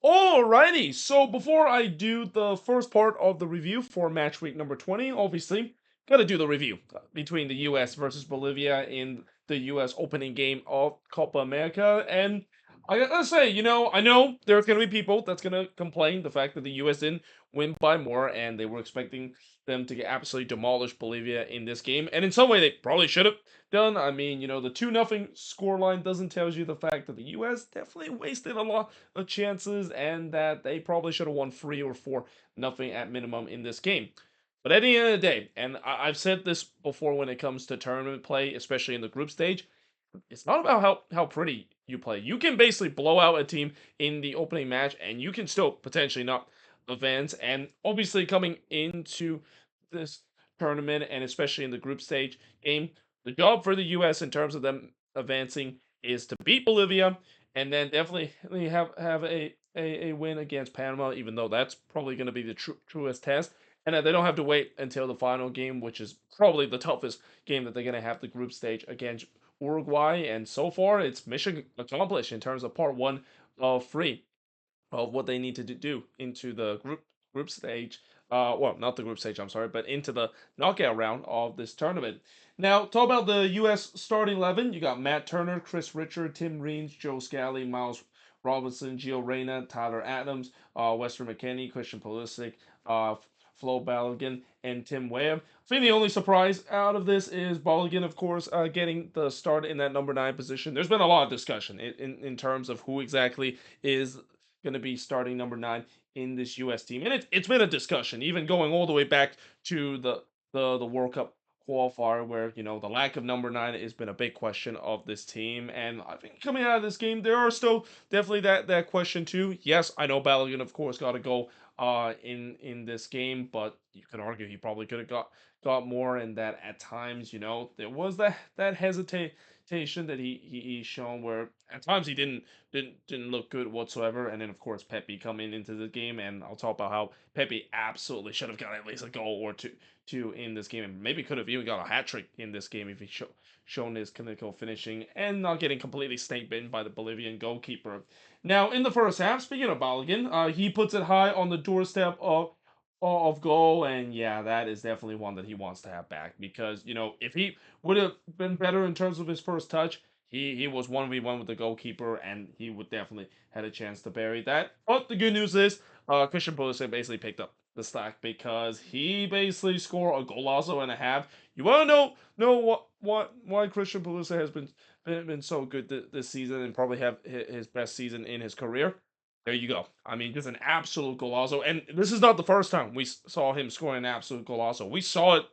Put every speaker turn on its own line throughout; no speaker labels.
Alrighty, so before I do the first part of the review for match week number 20, obviously, gotta do the review between the US versus Bolivia in the US opening game of Copa America. And I gotta say, I know there's gonna be people that's gonna complain the fact that the US didn't win by more and they were expecting them to get absolutely demolish Bolivia in this game. And in some way, they probably should have done. I mean, the 2-0 scoreline doesn't tell you the fact that the US definitely wasted a lot of chances and that they probably should have won 3 or 4-0 at minimum in this game. But at the end of the day, and I've said this before when it comes to tournament play, especially in the group stage, it's not about how pretty you play. You can basically blow out a team in the opening match, and you can still potentially not advance. And obviously, coming into this tournament, and especially in the group stage game, the job for the U.S. in terms of them advancing is to beat Bolivia, and then definitely have a win against Panama, even though that's probably going to be the truest test. And that they don't have to wait until the final game, which is probably the toughest game that they're going to have the group stage against Uruguay, and so far it's mission accomplished in terms of part one of three of what they need to do into the group stage. Well, not the group stage, I'm sorry, but into the knockout round of this tournament. Now, talk about the U.S. starting 11. You got Matt Turner, Chris Richard, Tim Reams, Joe Scally, Miles Robinson, Gio Reyna, Tyler Adams, Western McKinney, Christian Pulisic, Flo Balogun, and Tim Webb. I think the only surprise out of this is Balogun, of course, getting the start in that number 9 position. There's been a lot of discussion in terms of who exactly is going to be starting number 9 in this U.S. team, and it's been a discussion, even going all the way back to the World Cup qualifier, where the lack of number 9 has been a big question of this team. And I think coming out of this game, there are still definitely that question too. Yes, I know Balogun, of course, got to go in this game, but you could argue he probably could have got more, and that at times, there was that hesitation that he's shown, where at times he didn't look good whatsoever. And then of course Pepe coming into the game, and I'll talk about how Pepe absolutely should have got at least a goal or two in this game, and maybe could have even got a hat trick in this game if he shown his clinical finishing and not getting completely snake bitten by the Bolivian goalkeeper. Now, in the first half, speaking of Balogun, he puts it high on the doorstep of goal, and yeah, that is definitely one that he wants to have back, because if he would have been better in terms of his first touch, he was 1v1 with the goalkeeper, and he would definitely had a chance to bury that. But the good news is, Christian Pulisic basically picked up the slack, because he basically scored a golazo and a half. You want to know why Christian Pulisic has been so good this season, and probably have his best season in his career? There you go. I mean, just an absolute golazo. And this is not the first time we saw him score an absolute golazo. We saw it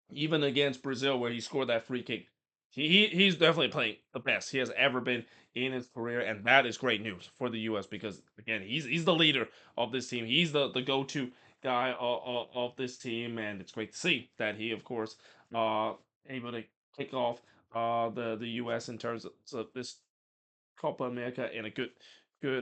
even against Brazil, where he scored that free kick. He's definitely playing the best he has ever been in his career, and that is great news for the U.S. because again, he's the leader of this team. He's the go-to guy of this team, and it's great to see that he, of course, uh, able to kick off the U.S. in terms of this Copa America in a good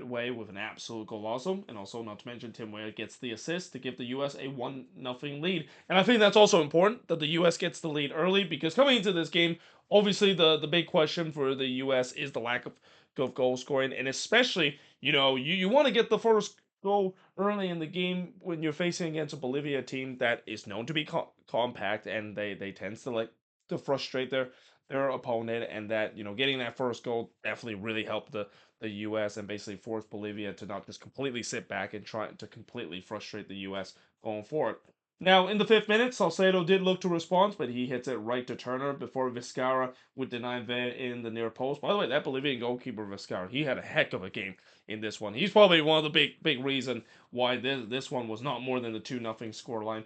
way with an absolute golazo. And also, not to mention, Tim Weah gets the assist to give the US a 1-0 lead. And I think that's also important that the US gets the lead early, because coming into this game, obviously the big question for the US is the lack of goal scoring. And especially, you want to get the first goal early in the game when you're facing against a Bolivia team that is known to be compact, and they tend to like to frustrate their opponent, and that getting that first goal definitely really helped the U.S. and basically forced Bolivia to not just completely sit back and try to completely frustrate the U.S. going forward. Now, in the 5th minute, Salcedo did look to respond, but he hits it right to Turner before Vizcarra would deny Ve in the near post. By the way, that Bolivian goalkeeper Vizcarra, he had a heck of a game in this one. He's probably one of the big reason why this one was not more than the 2-0 scoreline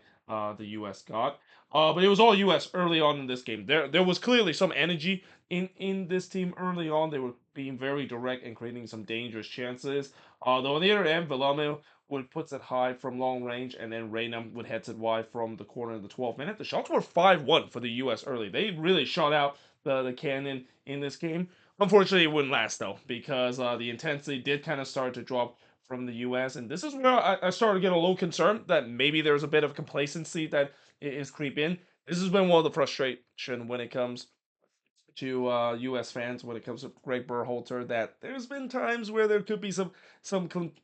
the U.S. got. But it was all U.S. early on in this game. There was clearly some energy in this team early on. They were being very direct and creating some dangerous chances. Though on the other end, Villamil would puts it high from long range, and then Reyna would heads it wide from the corner in the 12th minute. The shots were 5-1 for the U.S. early. They really shot out the cannon in this game. Unfortunately, it wouldn't last though, because the intensity did kind of start to drop from the U.S. And this is where I started to get a little concerned that maybe there's a bit of complacency that is creep in. This has been one of the frustration when it comes U.S. fans when it comes to Greg Berhalter that there's been times where there could be some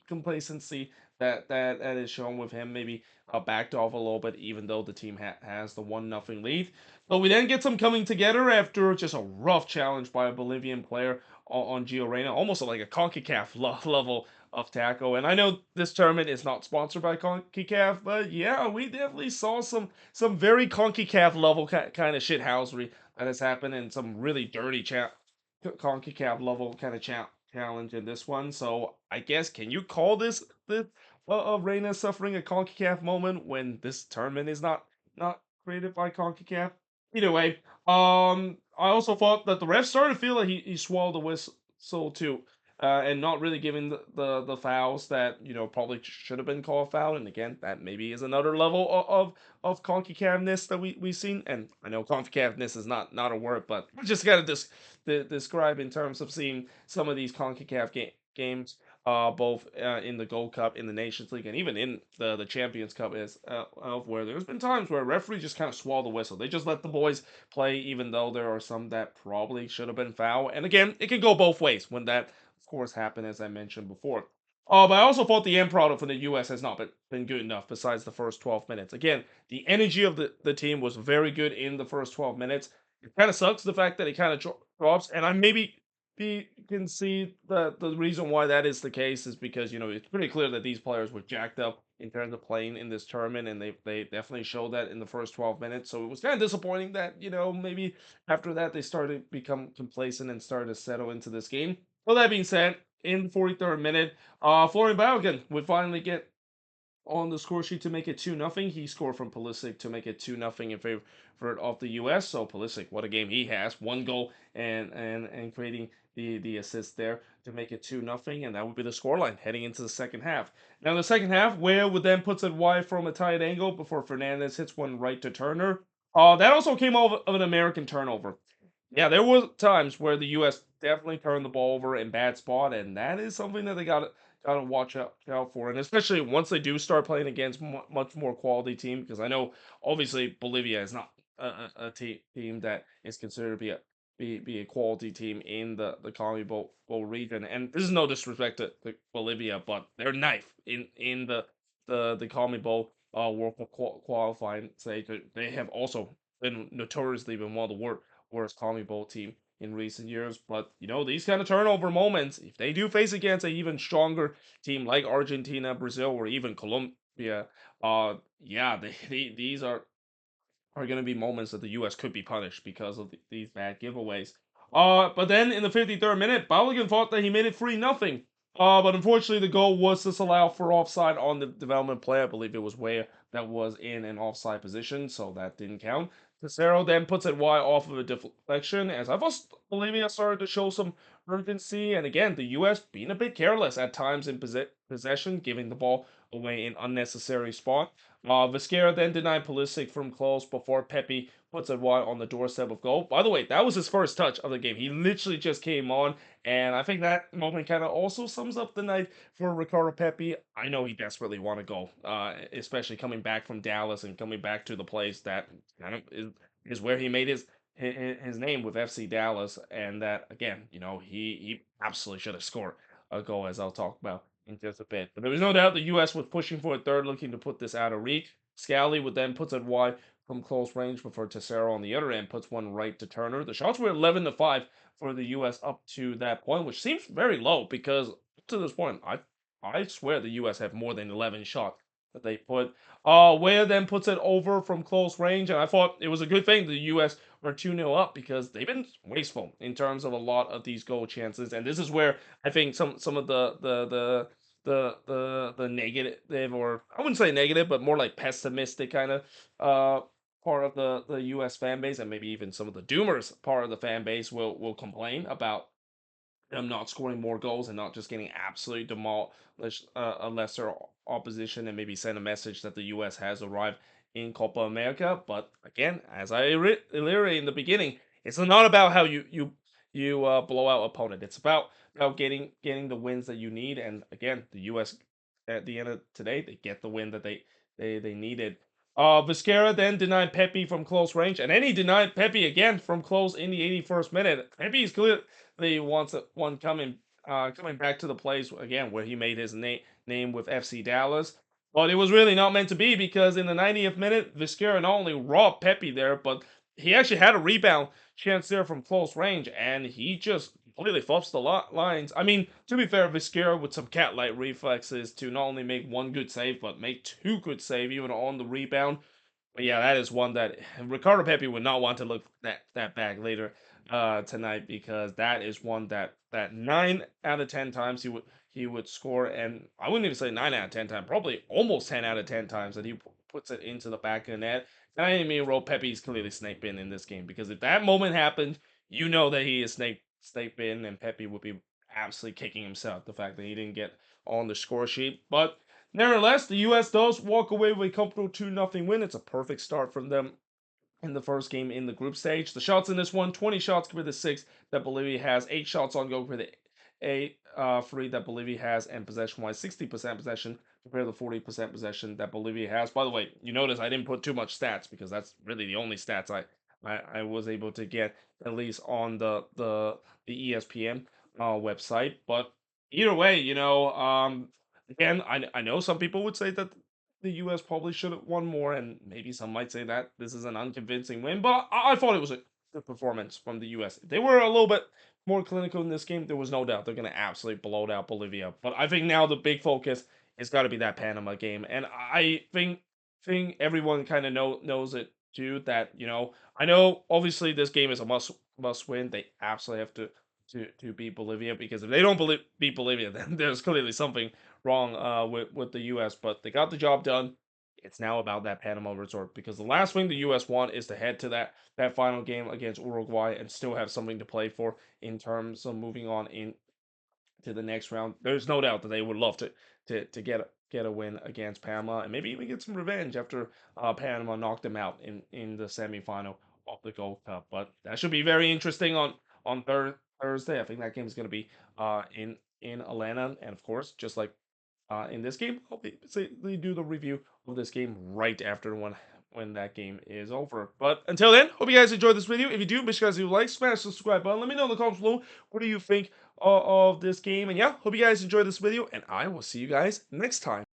complacency that is shown with him, maybe backed off a little bit, even though the team has the 1-0 lead. But we then get some coming together after just a rough challenge by a Bolivian player on Gio Reyna, almost like a CONCACAF level of tackle. And I know this tournament is not sponsored by CONCACAF, but yeah, we definitely saw some very CONCACAF level kind of shithousery that has happened in some really dirty CONCACAF level kind of challenge in this one. So I guess can you call this Reyna suffering a CONCACAF moment when this tournament is not created by CONCACAF? Either way, I also thought that the ref started to feel like he swallowed the whistle too. And not really giving the fouls that probably should have been called foul. And again, that maybe is another level of CONCACAF-ness that we've seen. And I know CONCACAF-ness is not a word, but we just gotta describe in terms of seeing some of these CONCACAF games, both in the Gold Cup, in the Nations League, and even in the Champions Cup, is of where there's been times where referee just kind of swallowed the whistle. They just let the boys play, even though there are some that probably should have been foul. And again, it can go both ways when that, of course, happened, as I mentioned before. But I also thought the end product for the U.S. has not been good enough besides the first 12 minutes. Again, the energy of the team was very good in the first 12 minutes. It kind of sucks the fact that it kind of drops, and I maybe can see that the reason why that is the case is because it's pretty clear that these players were jacked up in terms of playing in this tournament, and they definitely showed that in the first 12 minutes. So it was kind of disappointing that maybe after that they started to become complacent and started to settle into this game. Well, that being said, in the 43rd minute, Florian Balogun would finally get on the score sheet to make it 2-0. He scored from Pulisic to make it 2-0 in favor of the US. So Pulisic, what a game he has. One goal and creating the assist there to make it 2-0, and that would be the scoreline heading into the second half. Now in the second half, Ware would then puts it wide from a tight angle before Fernandez hits one right to Turner. That also came out of an American turnover. Yeah, there were times where the U.S. definitely turned the ball over in bad spot, and that is something that they gotta watch out for, and especially once they do start playing against much more quality team. Because I know obviously Bolivia is not a team that is considered to be a quality team in the CONMEBOL region, and this is no disrespect to Bolivia, but they're knife in the CONMEBOL World Cup qualifying stage. They have also been notoriously been one of the worst CONMEBOL team in recent years. But these kind of turnover moments, if they do face against an even stronger team like Argentina, Brazil, or even Colombia, yeah, these are going to be moments that the U.S. could be punished because of these bad giveaways. But then in the 53rd minute, Balogun thought that he made it 3-0. But unfortunately, the goal was disallowed for offside on the development play. I believe it was Ware that was in an offside position, so that didn't count. Cicero then puts it wide off of a deflection, as I thought Bolivia started to show some urgency, and again, the U.S. being a bit careless at times in possession, giving the ball away in unnecessary spot. Visquera then denied Pulisic from close before Pepe puts it wide on the doorstep of goal. By the way, that was his first touch of the game. He literally just came on, and I think that moment kind of also sums up the night for Ricardo Pepe. I know he desperately want to go, especially coming back from Dallas and coming back to the place that kind of is where he made his name with FC Dallas, and that again, he absolutely should have scored a goal, as I'll talk about in just a bit. But there was no doubt the U.S. was pushing for a third, looking to put this out of reach. Scally would then puts it wide from close range before Tessero on the other end puts one right to Turner. The shots were 11-5 for the U.S. up to that point, which seems very low because up to this point, I swear the U.S. have more than 11 shots that they put. Ware then puts it over from close range, and I thought it was a good thing the U.S. were 2-0 up because they've been wasteful in terms of a lot of these goal chances, and this is where I think some of the negative, or I wouldn't say negative, but more like pessimistic kind of part of the U.S. fan base, and maybe even some of the Doomers part of the fan base will complain about them not scoring more goals and not just getting absolutely demolished a lesser opposition, and maybe send a message that the U.S. has arrived in Copa America. But again, as I reiterated in the beginning, it's not about how you blow out opponent. It's about getting the wins that you need. And again, the U.S. at the end of today, they get the win that they needed. Vizquera then denied Pepe from close range, and then he denied Pepe again from close in the 81st minute. Pepe is clearly wants one coming back to the place again where he made his name with FC Dallas. But it was really not meant to be because in the 90th minute, Vizquera not only robbed Pepe there, but he actually had a rebound chance there from close range, and he just completely fluffs the lines. I mean, to be fair, Vizquera with some cat-like reflexes to not only make one good save, but make two good saves even on the rebound. But yeah, that is one that Ricardo Pepi would not want to look that back later tonight because that is one that 9 out of 10 times he would score, and I wouldn't even say 9 out of 10 times, probably almost 10 out of 10 times that he puts it into the back of the net. And I didn't mean roll. Pepe's clearly snake bin in this game because if that moment happened, you know that he is snake bin, and Pepe would be absolutely kicking himself the fact that he didn't get on the score sheet, but. Nevertheless, the U.S. does walk away with a comfortable 2-0 win. It's a perfect start from them in the first game in the group stage. The shots in this one, 20 shots compared to 6 that Bolivia has, 8 shots on goal compared to 3 that Bolivia has, and possession-wise, 60% possession compared to 40% possession that Bolivia has. By the way, you notice I didn't put too much stats because that's really the only stats I was able to get, at least on the ESPN website. But either way, again, I know some people would say that the U.S. probably should have won more, and maybe some might say that this is an unconvincing win, but I thought it was a good performance from the U.S. If they were a little bit more clinical in this game, there was no doubt they're going to absolutely blow out Bolivia. But I think now the big focus has got to be that Panama game, and I think everyone kind of knows it too. That I know obviously this game is a must win. They absolutely have to beat Bolivia because if they don't beat Bolivia, then there's clearly something wrong with the U.S. But they got the job done. It's now about that Panama resort because the last thing the U.S. want is to head to that final game against Uruguay and still have something to play for in terms of moving on in to the next round. There's no doubt that they would love to get a win against Panama and maybe even get some revenge after Panama knocked them out in the semifinal of the Gold Cup. But that should be very interesting on Thursday. I think that game is going to be in Atlanta, and of course, just like in this game, I'll basically do the review of this game right after when that game is over. But until then, hope you guys enjoyed this video. If you do, make sure you guys do like, smash the subscribe button. Let me know in the comments below what do you think of this game. And yeah, hope you guys enjoyed this video, and I will see you guys next time.